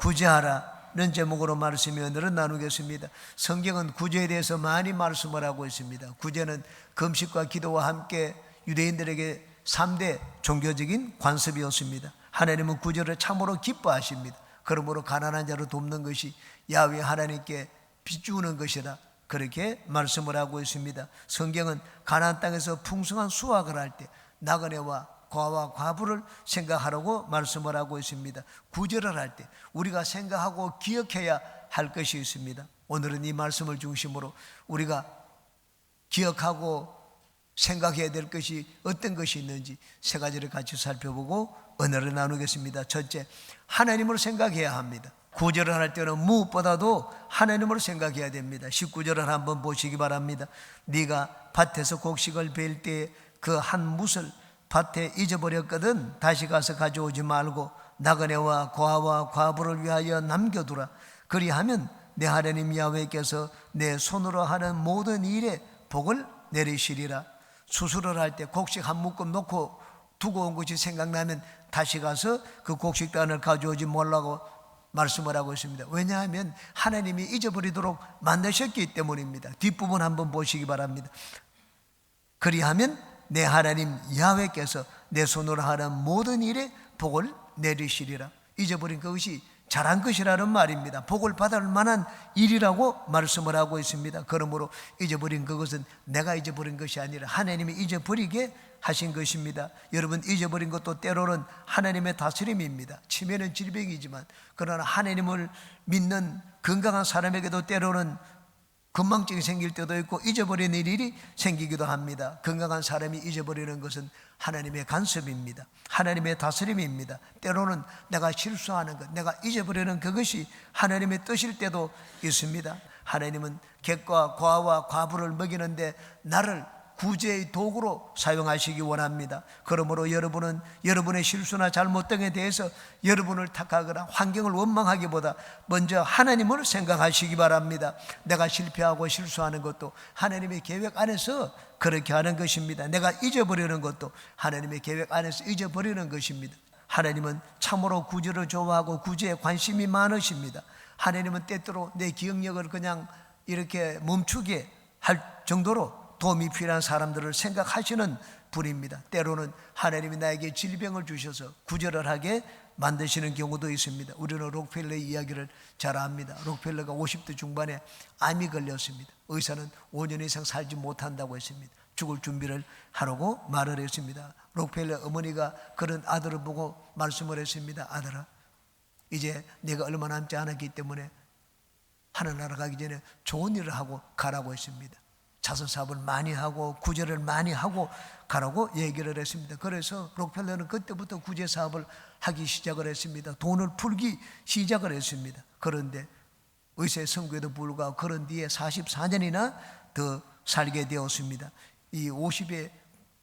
구제하라는 제목으로 말씀이 오늘은 나누겠습니다. 성경은 구제에 대해서 많이 말씀을 하고 있습니다. 구제는 금식과 기도와 함께 유대인들에게 3대 종교적인 관습이었습니다. 하나님은 구제를 참으로 기뻐하십니다. 그러므로 가난한 자를 돕는 것이 야훼 하나님께 비추는 것이라 그렇게 말씀을 하고 있습니다. 성경은 가나안 땅에서 풍성한 수확을 할 때 나그네와 과와 과부를 생각하라고 말씀을 하고 있습니다. 구제를 할 때 우리가 생각하고 기억해야 할 것이 있습니다. 오늘은 이 말씀을 중심으로 우리가 기억하고 생각해야 될 것이 어떤 것이 있는지 세 가지를 같이 살펴보고 은혜를 나누겠습니다. 첫째, 하나님을 생각해야 합니다. 구제를 할 때는 무엇보다도 하나님을 생각해야 됩니다. 19절을 한번 보시기 바랍니다. 네가 밭에서 곡식을 벨 때 그 한 뭇을 밭에 잊어버렸거든 다시 가서 가져오지 말고 나그네와 고아와 과부를 위하여 남겨두라. 그리하면 내 하나님 야훼께서 내 손으로 하는 모든 일에 복을 내리시리라. 수술을 할 때 곡식 한 묶음 놓고 두고 온 것이 생각나면 다시 가서 그 곡식단을 가져오지 말라고 말씀을 하고 있습니다. 왜냐하면 하나님이 잊어버리도록 만드셨기 때문입니다. 뒷부분 한번 보시기 바랍니다. 그리하면 내 하나님 야훼께서 내 손으로 하는 모든 일에 복을 내리시리라. 잊어버린 그것이 잘한 것이라는 말입니다. 복을 받을 만한 일이라고 말씀을 하고 있습니다. 그러므로 잊어버린 그것은 내가 잊어버린 것이 아니라 하나님이 잊어버리게 하신 것입니다. 여러분, 잊어버린 것도 때로는 하나님의 다스림입니다. 치매는 질병이지만 그러나 하나님을 믿는 건강한 사람에게도 때로는 건망증이 생길 때도 있고 잊어버리는 일이 생기기도 합니다. 건강한 사람이 잊어버리는 것은 하나님의 간섭입니다. 하나님의 다스림입니다. 때로는 내가 실수하는 것, 내가 잊어버리는 그것이 하나님의 뜻일 때도 있습니다. 하나님은 객과 과와 과부를 먹이는데 나를 구제의 도구로 사용하시기 원합니다. 그러므로 여러분은 여러분의 실수나 잘못 등에 대해서 여러분을 탓하거나 환경을 원망하기보다 먼저 하나님을 생각하시기 바랍니다. 내가 실패하고 실수하는 것도 하나님의 계획 안에서 그렇게 하는 것입니다. 내가 잊어버리는 것도 하나님의 계획 안에서 잊어버리는 것입니다. 하나님은 참으로 구제를 좋아하고 구제에 관심이 많으십니다. 하나님은 때때로 내 기억력을 그냥 이렇게 멈추게 할 정도로 도움이 필요한 사람들을 생각하시는 분입니다. 때로는 하나님이 나에게 질병을 주셔서 구제를 하게 만드시는 경우도 있습니다. 우리는 록펠러의 이야기를 잘 압니다. 록펠러가 50대 중반에 암이 걸렸습니다. 의사는 5년 이상 살지 못한다고 했습니다. 죽을 준비를 하라고 말을 했습니다. 록펠러 어머니가 그런 아들을 보고 말씀을 했습니다. 아들아, 이제 내가 얼마 남지 않았기 때문에 하늘나라 가기 전에 좋은 일을 하고 가라고 했습니다. 자선 사업을 많이 하고 구제를 많이 하고 가라고 얘기를 했습니다. 그래서 록펠러는 그때부터 구제 사업을 하기 시작을 했습니다. 돈을 풀기 시작을 했습니다. 그런데 의사의 선고에도 불구하고 그런 뒤에 44년이나 더 살게 되었습니다. 이 50에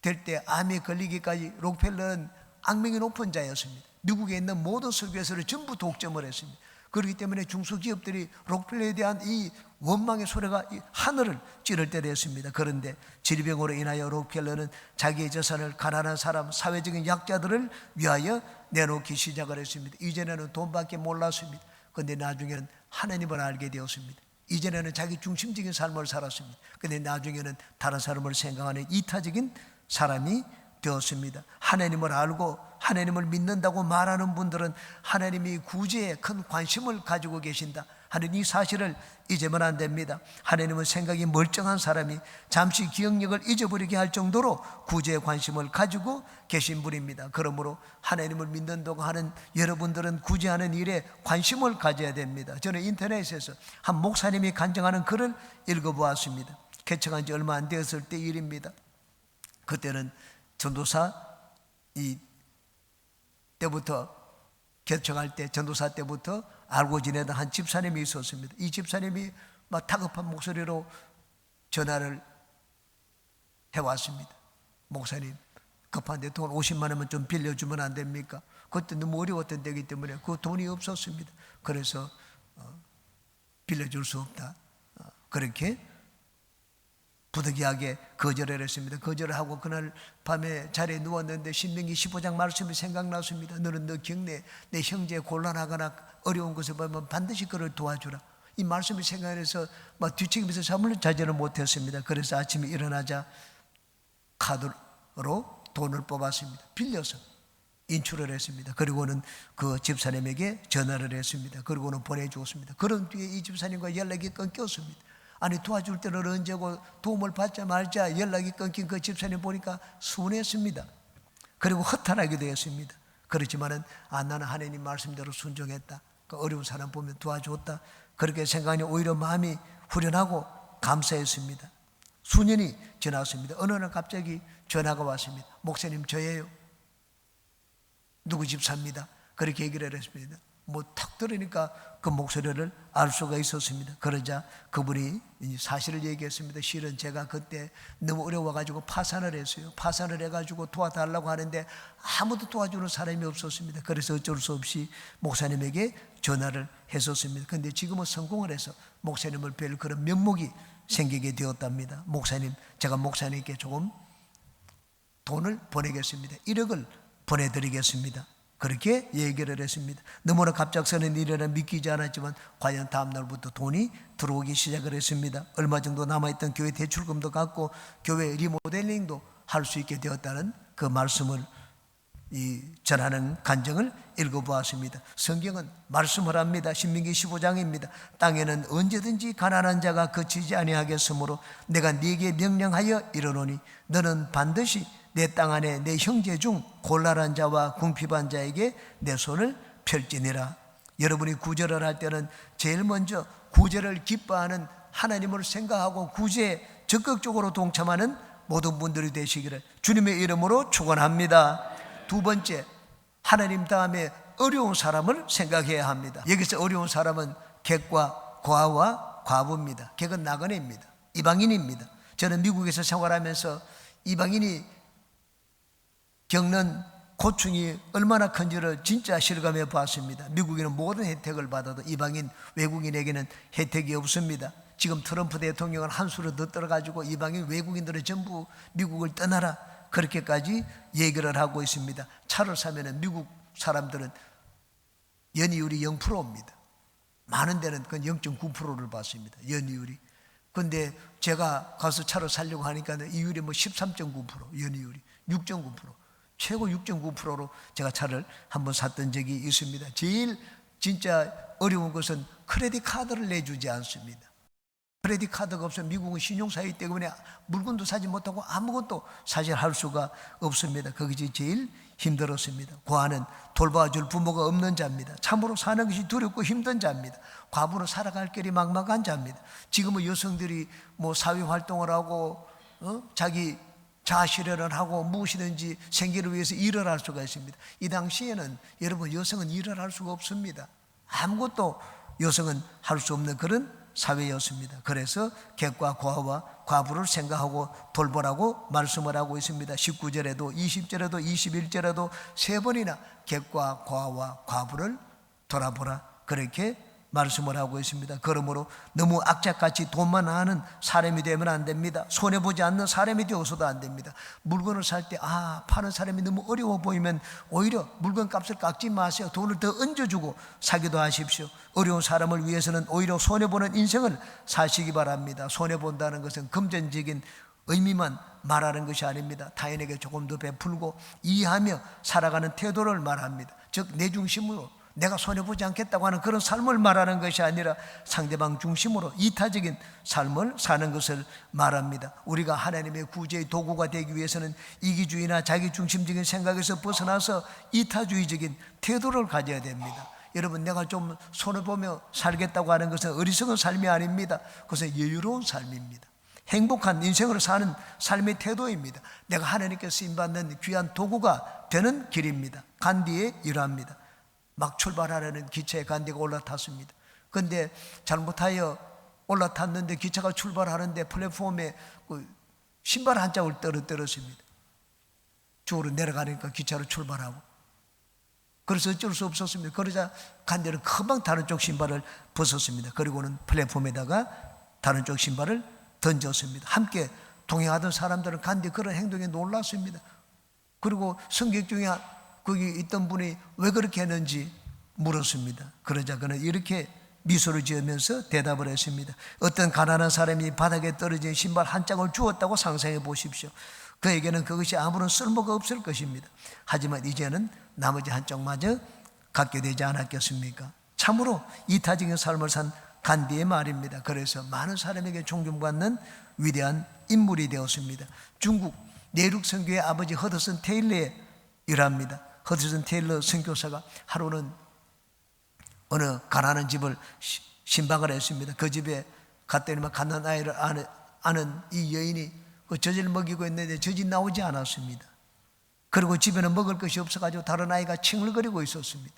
될 때 암에 걸리기까지 록펠러는 악명이 높은 자였습니다. 미국에 있는 모든 설교회사를 전부 독점을 했습니다. 그렇기 때문에 중소기업들이 록펠러에 대한 이 원망의 소리가 하늘을 찌를 때 됐습니다. 그런데 질병으로 인하여 록펠러는 자기의 재산을 가난한 사람, 사회적인 약자들을 위하여 내놓기 시작을 했습니다. 이전에는 돈밖에 몰랐습니다. 그런데 나중에는 하나님을 알게 되었습니다. 이전에는 자기 중심적인 삶을 살았습니다. 그런데 나중에는 다른 사람을 생각하는 이타적인 사람이 되었습니다. 하나님을 알고 하나님을 믿는다고 말하는 분들은 하나님이 구제에 큰 관심을 가지고 계신다 하는 이 사실을 잊으면 안 됩니다. 하나님은 생각이 멀쩡한 사람이 잠시 기억력을 잊어버리게 할 정도로 구제에 관심을 가지고 계신 분입니다. 그러므로 하나님을 믿는다고 하는 여러분들은 구제하는 일에 관심을 가져야 됩니다. 저는 인터넷에서 한 목사님이 간증하는 글을 읽어보았습니다. 개척한 지 얼마 안 되었을 때 일입니다. 그때는 전도사 때부터 개척할 때 전도사 때부터 알고 지내던 한 집사님이 있었습니다. 이 집사님이 막 다급한 목소리로 전화를 해왔습니다. 목사님, 급한데 돈 50만 원만 좀 빌려주면 안 됩니까? 그때 너무 어려웠던 때이기 때문에 그 돈이 없었습니다. 그래서 빌려줄 수 없다, 그렇게 부득이하게 거절을 했습니다. 거절을 하고 그날 밤에 자리에 누웠는데 신명기 15장 말씀이 생각났습니다. 너는 너 경내에 내 형제 곤란하거나 어려운 것을 보면 반드시 그를 도와주라. 이 말씀이 생각해서 막 뒤척이면서 잠을 자지를 못했습니다. 그래서 아침에 일어나자 카드로 돈을 뽑았습니다. 빌려서 인출을 했습니다. 그리고는 그 집사님에게 전화를 했습니다. 그리고는 보내주었습니다. 그런 뒤에 이 집사님과 연락이 끊겼습니다. 아니 도와줄 때는 언제고 도움을 받자 말자 연락이 끊긴 그 집사님 보니까 순했습니다. 그리고 허탈하게 되었습니다. 그렇지만은 나는 하나님 말씀대로 순종했다. 그 어려운 사람 보면 도와줬다. 그렇게 생각하니 오히려 마음이 후련하고 감사했습니다. 수년이 지났습니다. 어느 날 갑자기 전화가 왔습니다. 목사님 저예요. 누구 집사입니다. 그렇게 얘기를 했습니다. 뭐 탁 들으니까 그 목소리를 알 수가 있었습니다. 그러자 그분이 사실을 얘기했습니다. 실은 제가 그때 너무 어려워가지고 파산을 했어요. 파산을 해가지고 도와달라고 하는데 아무도 도와주는 사람이 없었습니다. 그래서 어쩔 수 없이 목사님에게 전화를 했었습니다. 그런데 지금은 성공을 해서 목사님을 뵐 그런 면목이 생기게 되었답니다. 목사님, 제가 목사님께 조금 돈을 보내겠습니다. 1억을 보내드리겠습니다. 그렇게 얘기를 했습니다. 너무나 갑작스러운 일이라 믿기지 않았지만 과연 다음 날부터 돈이 들어오기 시작을 했습니다. 얼마 정도 남아있던 교회 대출금도 갚고 교회 리모델링도 할 수 있게 되었다는 그 말씀을 전하는 간증을 읽어보았습니다. 성경은 말씀을 합니다. 신명기 15장입니다. 땅에는 언제든지 가난한 자가 거치지 아니하겠으므로 내가 네게 명령하여 이르노니 너는 반드시 내 땅 안에 내 형제 중 곤란한 자와 궁핍한 자에게 내 손을 펼지니라. 여러분이 구제를 할 때는 제일 먼저 구제를 기뻐하는 하나님을 생각하고 구제에 적극적으로 동참하는 모든 분들이 되시기를 주님의 이름으로 축원합니다. 두 번째, 하나님 다음에 어려운 사람을 생각해야 합니다. 여기서 어려운 사람은 객과 고아와 과부입니다. 객은 나그네입니다. 이방인입니다. 저는 미국에서 생활하면서 이방인이 겪는 고충이 얼마나 큰지를 진짜 실감해 봤습니다. 미국인은 모든 혜택을 받아도 이방인 외국인에게는 혜택이 없습니다. 지금 트럼프 대통령은 한 수를 더 떨어가지고 이방인 외국인들은 전부 미국을 떠나라 그렇게까지 얘기를 하고 있습니다. 차를 사면은 미국 사람들은 연이율이 0%입니다. 많은 데는 그건 0.9%를 받습니다. 연이율이. 근데 제가 가서 차를 사려고 하니까 이율이 13.9%, 연이율이 6.9%. 최고 6.9%로 제가 차를 한번 샀던 적이 있습니다. 제일 진짜 어려운 것은 크레딧 카드를 내주지 않습니다. 크레딧 카드가 없으면 미국은 신용사기 때문에 물건도 사지 못하고 아무것도 사실 할 수가 없습니다. 그것이 제일 힘들었습니다. 고아는 돌봐줄 부모가 없는 자입니다. 참으로 사는 것이 두렵고 힘든 자입니다. 과부는 살아갈 길이 막막한 자입니다. 지금은 여성들이 뭐 사회활동을 하고 자기 자아실현을 하고 무엇이든지 생계를 위해서 일을 할 수가 있습니다. 이 당시에는 여러분 여성은 일을 할 수가 없습니다. 아무것도 여성은 할 수 없는 그런 사회였습니다. 그래서 객과 고아와 과부를 생각하고 돌보라고 말씀을 하고 있습니다. 19절에도 20절에도 21절에도 세 번이나 객과 고아와 과부를 돌아보라 그렇게 말씀을 하고 있습니다. 그러므로 너무 악착같이 돈만 하는 사람이 되면 안 됩니다. 손해보지 않는 사람이 되어서도 안 됩니다. 물건을 살 때 파는 사람이 너무 어려워 보이면 오히려 물건 값을 깎지 마세요. 돈을 더 얹어주고 사기도 하십시오. 어려운 사람을 위해서는 오히려 손해보는 인생을 사시기 바랍니다. 손해본다는 것은 금전적인 의미만 말하는 것이 아닙니다. 타인에게 조금 더 베풀고 이해하며 살아가는 태도를 말합니다. 즉 내 중심으로 내가 손해보지 않겠다고 하는 그런 삶을 말하는 것이 아니라 상대방 중심으로 이타적인 삶을 사는 것을 말합니다. 우리가 하나님의 구제의 도구가 되기 위해서는 이기주의나 자기중심적인 생각에서 벗어나서 이타주의적인 태도를 가져야 됩니다. 여러분 내가 좀 손해보며 살겠다고 하는 것은 어리석은 삶이 아닙니다. 그것은 여유로운 삶입니다. 행복한 인생을 사는 삶의 태도입니다. 내가 하나님께 쓰임받는 귀한 도구가 되는 길입니다. 간디에 이러합니다. 막 출발하려는 기차에 간디가 올라탔습니다. 그런데 잘못하여 올라탔는데 기차가 출발하는데 플랫폼에 신발 한 짝을 떨어뜨렸습니다. 쪽으로 내려가니까 기차로 출발하고 그래서 어쩔 수 없었습니다. 그러자 간디는 금방 다른 쪽 신발을 벗었습니다. 그리고는 플랫폼에다가 다른 쪽 신발을 던졌습니다. 함께 동행하던 사람들은 간디 그런 행동에 놀랐습니다. 그리고 성객 중에 거기 있던 분이 왜 그렇게 했는지 물었습니다. 그러자 그는 이렇게 미소를 지으면서 대답을 했습니다. 어떤 가난한 사람이 바닥에 떨어진 신발 한 짝을 주었다고 상상해 보십시오. 그에게는 그것이 아무런 쓸모가 없을 것입니다. 하지만 이제는 나머지 한 짝마저 갖게 되지 않았겠습니까? 참으로 이타적인 삶을 산 간디의 말입니다. 그래서 많은 사람에게 존경받는 위대한 인물이 되었습니다. 중국 내륙 선교의 아버지 허드슨 테일러의 일합니다. 허드슨 테일러 선교사가 하루는 어느 가난한 집을 신방을 했습니다. 그 집에 갔더니만 가난한 아이를 아는 이 여인이 그 젖을 먹이고 있는데 젖이 나오지 않았습니다. 그리고 집에는 먹을 것이 없어가지고 다른 아이가 칭얼거리고 있었습니다.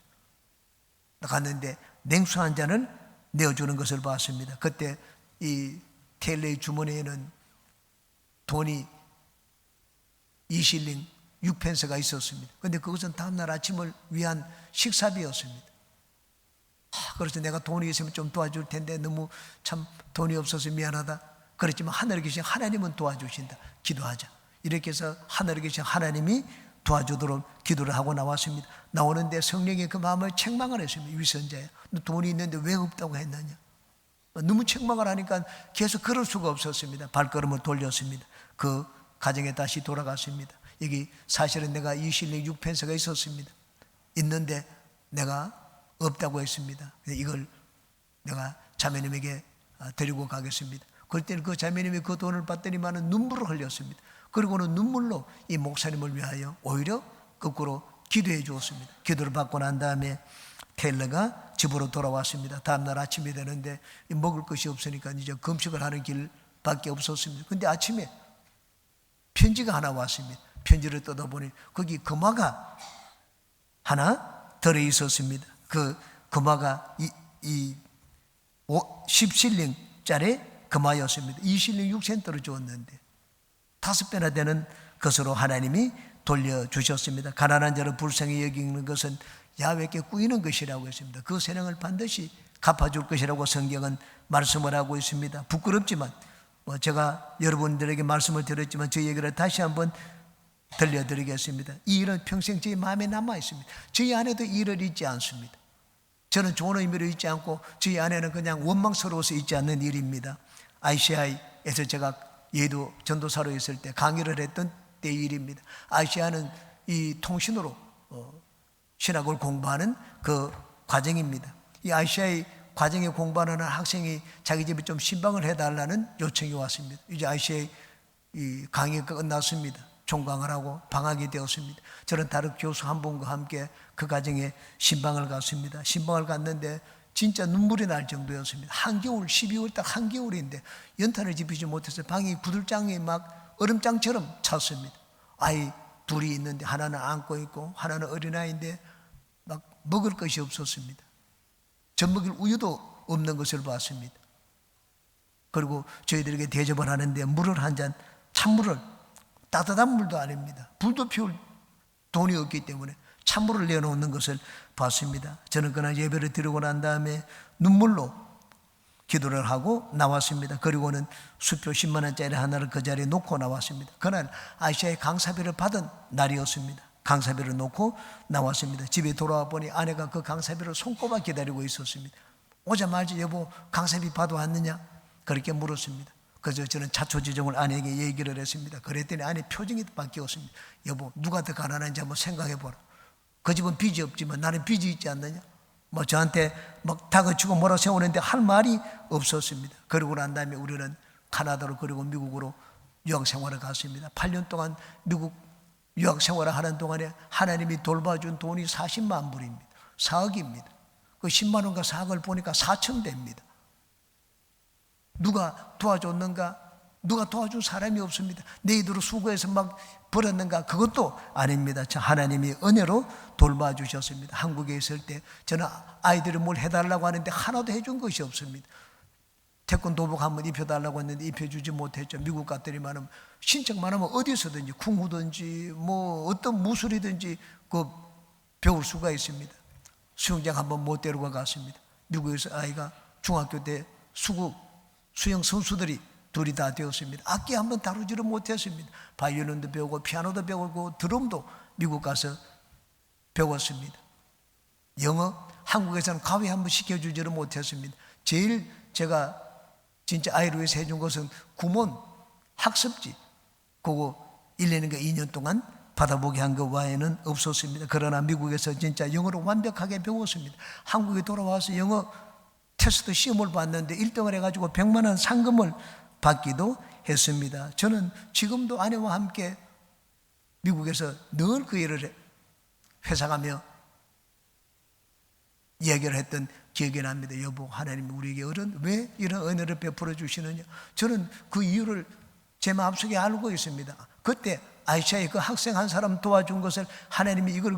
갔는데 냉수 한 잔을 내어주는 것을 봤습니다. 그때 이 테일러의 주머니에는 돈이 2실링 6펜스가 있었습니다. 그런데 그것은 다음날 아침을 위한 식사비였습니다. 그래서 내가 돈이 있으면 좀 도와줄 텐데 너무 참 돈이 없어서 미안하다. 그렇지만 하늘에 계신 하나님은 도와주신다. 기도하자. 이렇게 해서 하늘에 계신 하나님이 도와주도록 기도를 하고 나왔습니다. 나오는데 성령이 그 마음을 책망을 했습니다. 위선자야, 너 돈이 있는데 왜 없다고 했느냐. 너무 책망을 하니까 계속 그럴 수가 없었습니다. 발걸음을 돌렸습니다. 그 가정에 다시 돌아갔습니다. 여기 사실은 내가 2실링 6펜스가 있었습니다. 있는데 내가 없다고 했습니다. 이걸 내가 자매님에게 데리고 가겠습니다. 그럴 그 자매님이 그 돈을 받더니만은 눈물을 흘렸습니다. 그리고는 눈물로 이 목사님을 위하여 오히려 거꾸로 기도해 주었습니다. 기도를 받고 난 다음에 테일러가 집으로 돌아왔습니다. 다음날 아침이 되는데 먹을 것이 없으니까 이제 금식을 하는 길밖에 없었습니다. 근데 아침에 편지가 하나 왔습니다. 편지를 뜯어보니 거기 금화가 하나 들어있었습니다. 그 금화가 이 10실링짜리 금화였습니다. 2실링 6센트를 주었는데 5배나 되는 것으로 하나님이 돌려주셨습니다. 가난한 자를 불쌍히 여기는 것은 야훼께 꾸이는 것이라고 했습니다. 그 세령을 반드시 갚아줄 것이라고 성경은 말씀을 하고 있습니다. 부끄럽지만 제가 여러분들에게 말씀을 드렸지만 저 얘기를 다시 한번 들려드리겠습니다. 이 일은 평생 제 마음에 남아 있습니다. 저희 안에도 이 일을 잊지 않습니다. 저는 좋은 의미로 잊지 않고 저희 안에는 그냥 원망스러워서 잊지 않는 일입니다. ICI에서 제가 예도 전도사로 있을 때 강의를 했던 때의 일입니다. ICI는 이 통신으로 신학을 공부하는 그 과정입니다. 이 ICI 과정에 공부하는 학생이 자기 집에 좀 신방을 해달라는 요청이 왔습니다. 이제 ICI 이 강의가 끝났습니다. 종강을 하고 방학이 되었습니다. 저는 다른 교수 한 분과 함께 그 가정에 신방을 갔습니다. 신방을 갔는데 진짜 눈물이 날 정도였습니다. 한겨울 12월 딱 한겨울인데 연탄을 지피지 못해서 방이 구들장이 막 얼음장처럼 찼습니다. 아이 둘이 있는데 하나는 안고 있고 하나는 어린아이인데 막 먹을 것이 없었습니다. 젖먹일 우유도 없는 것을 봤습니다. 그리고 저희들에게 대접을 하는데 물을 한 잔, 찬물을, 따뜻한 물도 아닙니다. 불도 피울 돈이 없기 때문에 찬물을 내놓는 것을 봤습니다. 저는 그날 예배를 드리고 난 다음에 눈물로 기도를 하고 나왔습니다. 그리고는 수표 10만 원짜리 하나를 그 자리에 놓고 나왔습니다. 그날 아시아의 강사비를 받은 날이었습니다. 강사비를 놓고 나왔습니다. 집에 돌아와 보니 아내가 그 강사비를 손꼽아 기다리고 있었습니다. 오자마자 여보 강사비 받아왔느냐? 그렇게 물었습니다. 그래서 저는 자초지종을 아내에게 얘기를 했습니다. 그랬더니 아내 표정이 바뀌었습니다. 여보 누가 더 가난한지 한번 생각해 보라. 그 집은 빚이 없지만 나는 빚이 있지 않느냐? 뭐 저한테 막 다그치고 뭐라 세우는데 할 말이 없었습니다. 그러고 난 다음에 우리는 카나다로 그리고 미국으로 유학 생활을 갔습니다. 8년 동안 미국 유학 생활을 하는 동안에 하나님이 돌봐준 돈이 40만 불입니다. 4억입니다. 그 10만 원과 4억을 보니까 4천 배입니다. 누가 도와줬는가? 누가 도와준 사람이 없습니다. 내 입으로 수고해서 막 벌었는가? 그것도 아닙니다. 하나님이 은혜로 돌봐주셨습니다. 한국에 있을 때 저는 아이들이 뭘 해달라고 하는데 하나도 해준 것이 없습니다. 태권도복 한번 입혀달라고 했는데 입혀주지 못했죠. 미국 갔더니만 신청만 하면 어디서든지 쿵후든지 뭐 어떤 무술이든지 그 배울 수가 있습니다. 수영장 한번 못 데리고 갔습니다. 미국에서 아이가 중학교 때 수영 선수들이 둘이 다 되었습니다. 악기 한번 다루지를 못했습니다. 바이올린도 배우고 피아노도 배우고 드럼도 미국 가서 배웠습니다. 영어 한국에서는 가위 한번 시켜주지를 못했습니다. 제일 제가 진짜 아이를 위해서 해준 것은 구몬 학습지 그거 1년인가 2년 동안 받아보게 한 것 외에는 없었습니다. 그러나 미국에서 진짜 영어를 완벽하게 배웠습니다. 한국에 돌아와서 영어 테스트 시험을 봤는데 1등을 해가지고 100만 원 상금을 받기도 했습니다. 저는 지금도 아내와 함께 미국에서 늘 그 일을 회상하며 이야기를 했던 기억이 납니다. 여보, 하나님이 우리에게 왜 이런 은혜를 베풀어 주시느냐. 저는 그 이유를 제 마음속에 알고 있습니다. 그때 아이샤의 그 학생 한 사람 도와준 것을 하나님이 이걸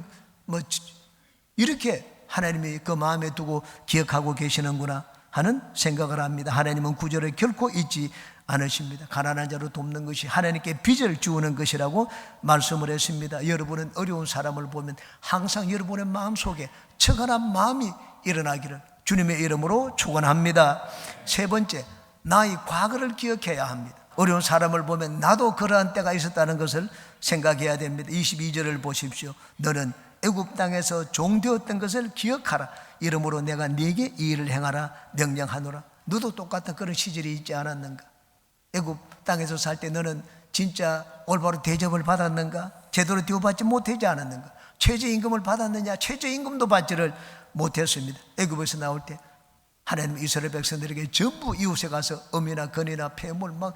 이렇게 하나님이 그 마음에 두고 기억하고 계시는구나 하는 생각을 합니다. 하나님은 구절을 결코 잊지 않으십니다. 가난한 자를 돕는 것이 하나님께 빚을 주는 것이라고 말씀을 했습니다. 여러분은 어려운 사람을 보면 항상 여러분의 마음속에 청한한 마음이 일어나기를 주님의 이름으로 축원합니다. 세 번째, 나의 과거를 기억해야 합니다. 어려운 사람을 보면 나도 그러한 때가 있었다는 것을 생각해야 됩니다. 22절을 보십시오. 너는 애굽 땅에서 종되었던 것을 기억하라. 이러므로 내가 네게 이 일을 행하라 명령하노라. 너도 똑같은 그런 시절이 있지 않았는가? 애굽 땅에서 살 때 너는 진짜 올바로 대접을 받았는가? 제대로 대우받지 못하지 않았는가? 최저임금을 받았느냐? 최저임금도 받지를 못했습니다. 애굽에서 나올 때 하나님 이스라엘 백성들에게 전부 이웃에 가서 음이나 건이나 폐물 막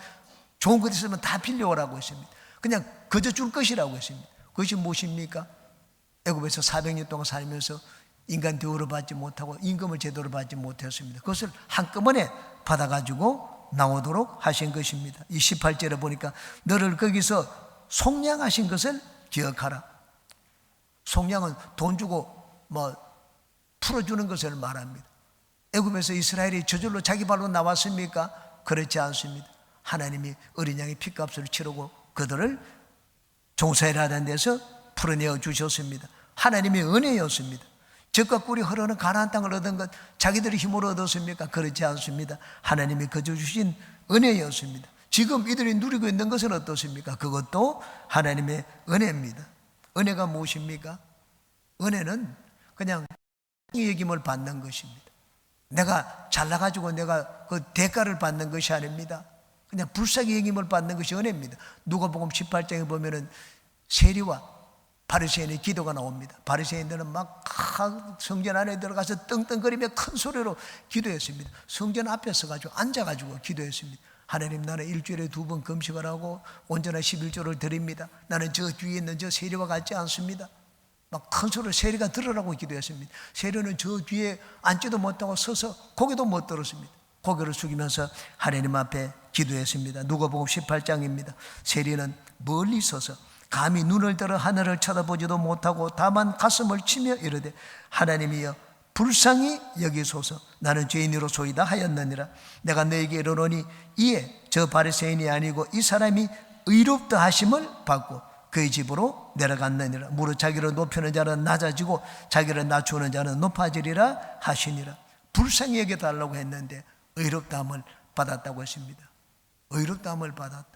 좋은 것 있으면 다 빌려오라고 했습니다. 그냥 거저 줄 것이라고 했습니다. 그것이 무엇입니까? 애굽에서 400년 동안 살면서 인간 대우를 받지 못하고 임금을 제대로 받지 못했습니다. 그것을 한꺼번에 받아가지고 나오도록 하신 것입니다. 이 18절에 보니까 너를 거기서 속량하신 것을 기억하라. 속량은 돈 주고 풀어주는 것을 말합니다. 애굽에서 이스라엘이 저절로 자기 발로 나왔습니까? 그렇지 않습니다. 하나님이 어린 양의 핏값을 치르고 그들을 종살이를 하는 데서 풀어내어 주셨습니다. 하나님의 은혜였습니다. 젖과 꿀이 흐르는 가나안 땅을 얻은 것 자기들의 힘으로 얻었습니까? 그렇지 않습니다. 하나님이 거저 주신 은혜였습니다. 지금 이들이 누리고 있는 것은 어떻습니까? 그것도 하나님의 은혜입니다. 은혜가 무엇입니까? 은혜는 그냥 여김을 받는 것입니다. 내가 잘나가지고 내가 그 대가를 받는 것이 아닙니다. 그냥 불쌍히 여김을 받는 것이 은혜입니다. 누가복음 18장에 보면은 세리와 바리새인의 기도가 나옵니다. 바리새인들은 막 성전 안에 들어가서 떵떵거리며 큰 소리로 기도했습니다. 성전 앞에 서가지고 앉아가지고 기도했습니다. 하나님, 나는 일주일에 2번 금식을 하고 온전한 11조를 드립니다. 나는 저 뒤에 있는 저 세리와 같지 않습니다. 막 큰 소리로 세리가 들으라고 기도했습니다. 세리는 저 뒤에 앉지도 못하고 서서 고개도 못 들었습니다. 고개를 숙이면서 하나님 앞에 기도했습니다. 누가복음 18장입니다. 세리는 멀리 서서 감히 눈을 들어 하늘을 쳐다보지도 못하고 다만 가슴을 치며 이르되 하나님이여 불쌍히 여기소서. 나는 죄인으로소이다 하였느니라. 내가 너에게 이르노니 이에 저 바리새인이 아니고 이 사람이 의롭다 하심을 받고 그의 집으로 내려갔느니라. 무릇 자기를 높이는 자는 낮아지고 자기를 낮추는 자는 높아지리라 하시니라. 불쌍히 여겨달라고 했는데 의롭다함을 받았다고 했습니다. 의롭다함을 받았다.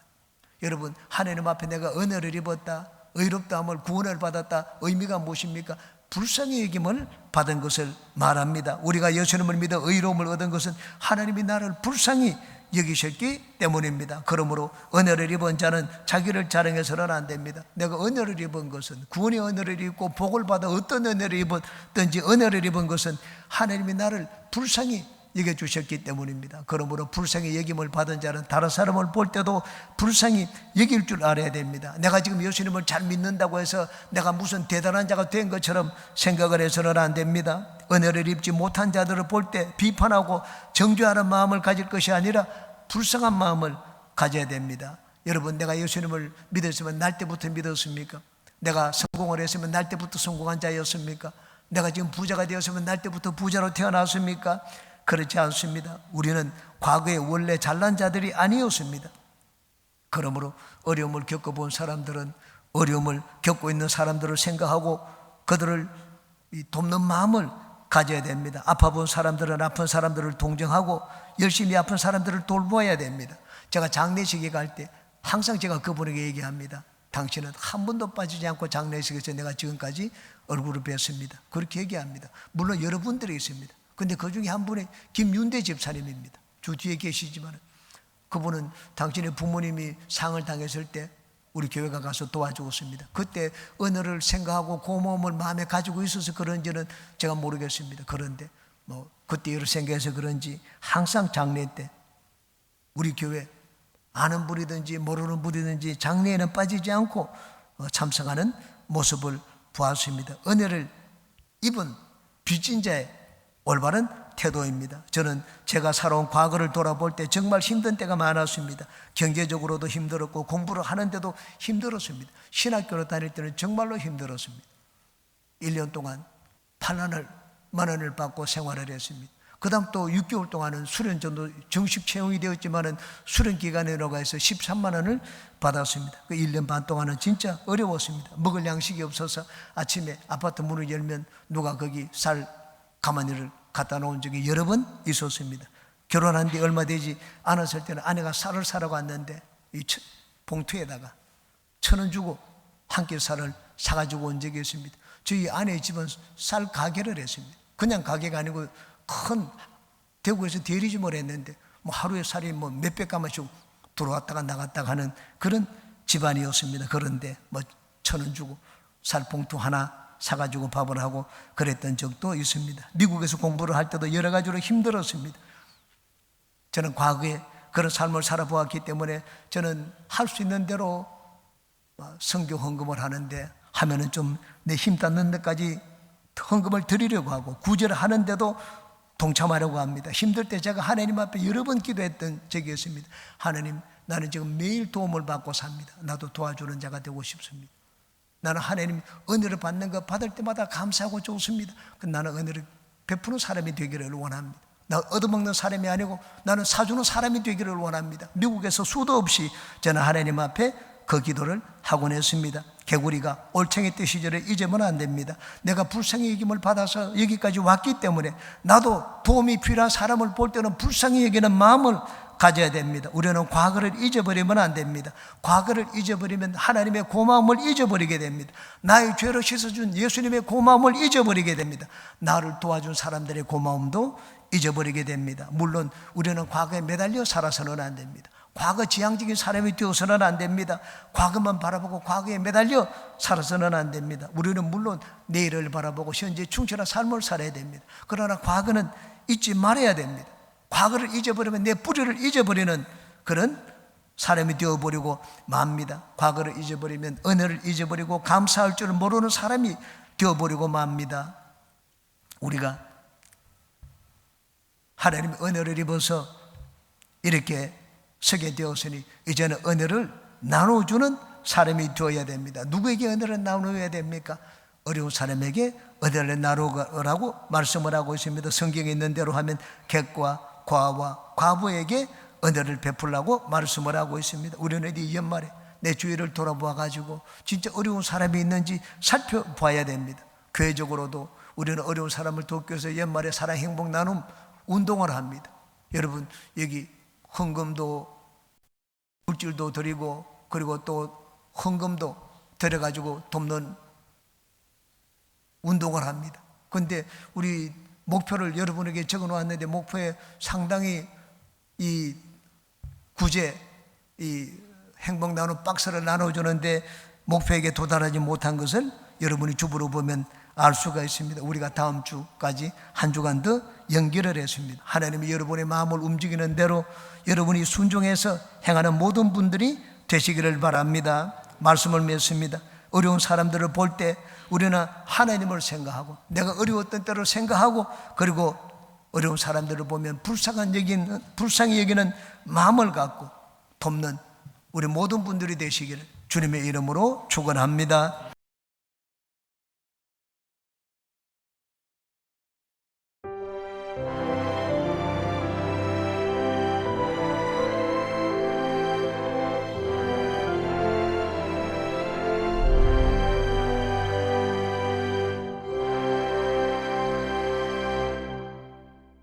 여러분, 하나님 앞에 내가 은혜를 입었다, 의롭다함을 구원을 받았다, 의미가 무엇입니까? 불쌍히 여김을 받은 것을 말합니다. 우리가 예수님을 믿어 의로움을 얻은 것은 하나님이 나를 불쌍히 여기셨기 때문입니다. 그러므로 은혜를 입은 자는 자기를 자랑해서는 안 됩니다. 내가 은혜를 입은 것은, 구원의 은혜를 입고 복을 받아 어떤 은혜를 입었든지 은혜를 입은 것은 하나님이 나를 불쌍히 여겨주셨기 때문입니다. 그러므로 불쌍히 여김을 받은 자는 다른 사람을 볼 때도 불쌍히 여길 줄 알아야 됩니다. 내가 지금 예수님을 잘 믿는다고 해서 내가 무슨 대단한 자가 된 것처럼 생각을 해서는 안 됩니다. 은혜를 입지 못한 자들을 볼 때 비판하고 정죄하는 마음을 가질 것이 아니라 불쌍한 마음을 가져야 됩니다. 여러분, 내가 예수님을 믿었으면 날 때부터 믿었습니까? 내가 성공을 했으면 날 때부터 성공한 자였습니까? 내가 지금 부자가 되었으면 날 때부터 부자로 태어났습니까? 그렇지 않습니다. 우리는 과거에 원래 잘난 자들이 아니었습니다. 그러므로 어려움을 겪어본 사람들은 어려움을 겪고 있는 사람들을 생각하고 그들을 돕는 마음을 가져야 됩니다. 아파본 사람들은 아픈 사람들을 동정하고 열심히 아픈 사람들을 돌보아야 됩니다. 제가 장례식에 갈 때 항상 제가 그분에게 얘기합니다. 당신은 한 번도 빠지지 않고 장례식에서 내가 지금까지 얼굴을 뵀습니다. 그렇게 얘기합니다. 물론 여러분들이 있습니다. 근데 그 중에 한 분이 김윤대 집사님입니다. 주 뒤에 계시지만 그분은 당신의 부모님이 상을 당했을 때 우리 교회가 가서 도와주었습니다. 그때 은혜를 생각하고 고마움을 마음에 가지고 있어서 그런지는 제가 모르겠습니다. 그런데 그때 일을 생각해서 그런지 항상 장례 때 우리 교회 아는 분이든지 모르는 분이든지 장례에는 빠지지 않고 참석하는 모습을 보았습니다. 은혜를 입은 빚진 자의 올바른 태도입니다. 저는 제가 살아온 과거를 돌아볼 때 정말 힘든 때가 많았습니다. 경제적으로도 힘들었고 공부를 하는데도 힘들었습니다. 신학교를 다닐 때는 정말로 힘들었습니다. 1년 동안 8만 원을 받고 생활을 했습니다. 그 다음 또 6개월 동안은 수련전도 정식 채용이 되었지만은 수련 기간이라고 해서 13만 원을 받았습니다. 그 1년 반 동안은 진짜 어려웠습니다. 먹을 양식이 없어서 아침에 아파트 문을 열면 누가 거기 쌀 가마니를 갖다 놓은 적이 여러 번 있었습니다. 결혼한 지 얼마 되지 않았을 때는 아내가 쌀을 사라고 왔는데 이 봉투에다가 1,000원 주고 한 끼 쌀을 사가지고 온 적이 있습니다. 저희 아내의 집은 쌀 가게를 했습니다. 그냥 가게가 아니고 큰 대구에서 대리점을 했는데 하루에 쌀이 몇백 가마씩 들어왔다가 나갔다가 하는 그런 집안이었습니다. 그런데 1,000원 주고 쌀 봉투 하나 사가지고 밥을 하고 그랬던 적도 있습니다. 미국에서 공부를 할 때도 여러 가지로 힘들었습니다. 저는 과거에 그런 삶을 살아보았기 때문에 저는 할 수 있는 대로 성교 헌금을 하는데 하면은 좀 내 힘 닿는 데까지 헌금을 드리려고 하고 구제를 하는데도 동참하려고 합니다. 힘들 때 제가 하나님 앞에 여러 번 기도했던 적이 있습니다. 하나님, 나는 지금 매일 도움을 받고 삽니다. 나도 도와주는 자가 되고 싶습니다. 나는 하나님 은혜를 받는 거 받을 때마다 감사하고 좋습니다. 나는 은혜를 베푸는 사람이 되기를 원합니다. 나 얻어먹는 사람이 아니고 나는 사주는 사람이 되기를 원합니다. 미국에서 수도 없이 저는 하나님 앞에 그 기도를 하곤 했습니다. 개구리가 올챙이 때 시절에 잊으면 안 됩니다. 내가 불쌍히 여김을 받아서 여기까지 왔기 때문에 나도 도움이 필요한 사람을 볼 때는 불쌍히 여기는 마음을 가져야 됩니다. 우리는 과거를 잊어버리면 안 됩니다. 과거를 잊어버리면 하나님의 고마움을 잊어버리게 됩니다. 나의 죄로 씻어준 예수님의 고마움을 잊어버리게 됩니다. 나를 도와준 사람들의 고마움도 잊어버리게 됩니다. 물론 우리는 과거에 매달려 살아서는 안 됩니다. 과거 지향적인 사람이 되어서는 안 됩니다. 과거만 바라보고 과거에 매달려 살아서는 안 됩니다. 우리는 물론 내일을 바라보고 현재 충실한 삶을 살아야 됩니다. 그러나 과거는 잊지 말아야 됩니다. 과거를 잊어버리면 내 뿌리를 잊어버리는 그런 사람이 되어버리고 맙니다. 과거를 잊어버리면 은혜를 잊어버리고 감사할 줄 모르는 사람이 되어버리고 맙니다. 우리가 하나님의 은혜를 입어서 이렇게 서게 되었으니 이제는 은혜를 나눠주는 사람이 되어야 됩니다. 누구에게 은혜를 나눠야 됩니까? 어려운 사람에게 은혜를 나누라고 말씀을 하고 있습니다. 성경에 있는 대로 하면 객과 과와 과부에게 은혜를 베풀라고 말씀을 하고 있습니다. 우리는 이 연말에 내 주위를 돌아보아 가지고 진짜 어려운 사람이 있는지 살펴봐야 됩니다. 교회적으로도 우리는 어려운 사람을 돕기 위해서 연말에 사랑 행복 나눔 운동을 합니다. 여러분 여기 헌금도 물질도 드리고 그리고 또 헌금도 드려가지고 돕는 운동을 합니다. 그런데 우리 목표를 여러분에게 적어 놓았는데 목표에 상당히 이 구제 이 행복 나눔 박스를 나눠주는데 목표에게 도달하지 못한 것을 여러분이 주부로 보면 알 수가 있습니다. 우리가 다음 주까지 한 주간 더 연결을 했습니다. 하나님이 여러분의 마음을 움직이는 대로 여러분이 순종해서 행하는 모든 분들이 되시기를 바랍니다. 말씀을 맺습니다. 어려운 사람들을 볼 때 우리는 하나님을 생각하고 내가 어려웠던 때를 생각하고 그리고 어려운 사람들을 보면 불쌍히 여기는 마음을 갖고 돕는 우리 모든 분들이 되시기를 주님의 이름으로 축원합니다.